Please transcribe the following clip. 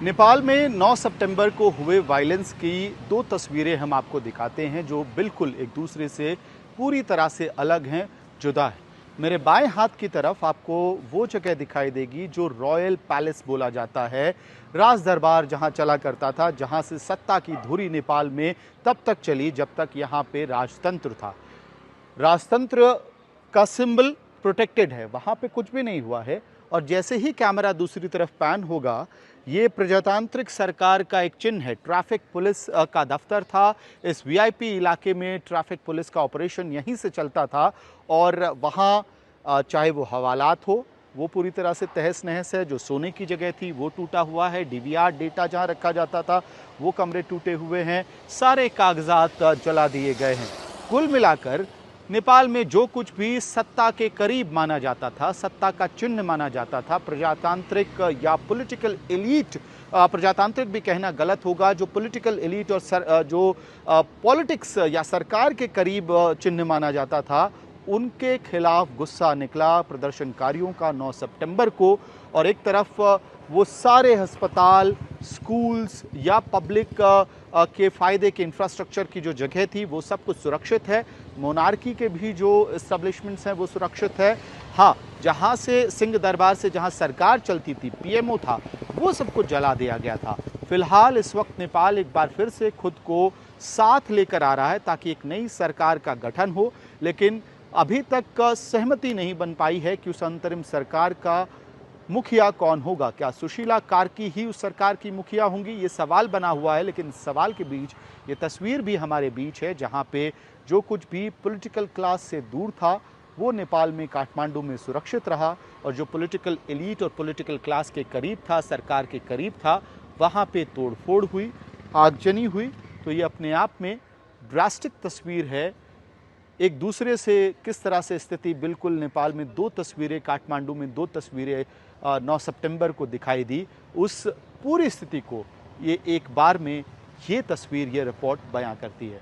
नेपाल में 9 सितंबर को हुए वायलेंस की दो तस्वीरें हम आपको दिखाते हैं जो बिल्कुल एक दूसरे से पूरी तरह से अलग हैं, जुदा है। मेरे बाएं हाथ की तरफ आपको वो जगह दिखाई देगी जो रॉयल पैलेस बोला जाता है, राज दरबार जहां चला करता था, जहां से सत्ता की धुरी नेपाल में तब तक चली जब तक यहां पे राजतंत्र था। राजतंत्र का सिंबल प्रोटेक्टेड है, वहां पे कुछ भी नहीं हुआ है। और जैसे ही कैमरा दूसरी तरफ पैन होगा, ये प्रजातांत्रिक सरकार का एक चिन्ह है। ट्रैफिक पुलिस का दफ्तर था। इस वीआईपी इलाके में ट्रैफिक पुलिस का ऑपरेशन यहीं से चलता था और वहाँ चाहे वो हवालात हो, वो पूरी तरह से तहस नहस है। जो सोने की जगह थी वो टूटा हुआ है। डीवीआर डेटा जहाँ रखा जाता था वो कमरे टूटे हुए हैं। सारे कागजात जला दिए गए हैं। कुल मिलाकर नेपाल में जो कुछ भी सत्ता के करीब माना जाता था, सत्ता का चिन्ह माना जाता था, प्रजातांत्रिक या पॉलिटिकल एलीट, प्रजातांत्रिक भी कहना गलत होगा, जो पॉलिटिकल एलीट और जो पॉलिटिक्स या सरकार के करीब चिन्ह माना जाता था, उनके खिलाफ गुस्सा निकला प्रदर्शनकारियों का 9 सितंबर को। और एक तरफ वो सारे अस्पताल, स्कूल्स या पब्लिक के फ़ायदे के इंफ्रास्ट्रक्चर की जो जगह थी वो सब कुछ सुरक्षित है। मोनार्की के भी जो एस्टेब्लिशमेंट्स हैं वो सुरक्षित है। हाँ, जहाँ से सिंह दरबार से जहाँ सरकार चलती थी, पीएमओ था, वो सब कुछ जला दिया गया था। फिलहाल इस वक्त नेपाल एक बार फिर से खुद को साथ लेकर आ रहा है ताकि एक नई सरकार का गठन हो, लेकिन अभी तक सहमति नहीं बन पाई है कि उस अंतरिम सरकार का मुखिया कौन होगा। क्या सुशीला कार्की ही उस सरकार की मुखिया होंगी, ये सवाल बना हुआ है। लेकिन इस सवाल के बीच ये तस्वीर भी हमारे बीच है जहां पे जो कुछ भी पॉलिटिकल क्लास से दूर था वो नेपाल में काठमांडू में सुरक्षित रहा, और जो पॉलिटिकल एलीट और पॉलिटिकल क्लास के करीब था, सरकार के करीब था, वहां पे तोड़फोड़ हुई, आगजनी हुई। तो ये अपने आप में ड्रास्टिक तस्वीर है। एक दूसरे से किस तरह से स्थिति बिल्कुल नेपाल में दो तस्वीरें, काठमांडू में दो तस्वीरें 9 सितंबर को दिखाई दी, उस पूरी स्थिति को ये एक बार में ये तस्वीर, ये रिपोर्ट बयां करती है।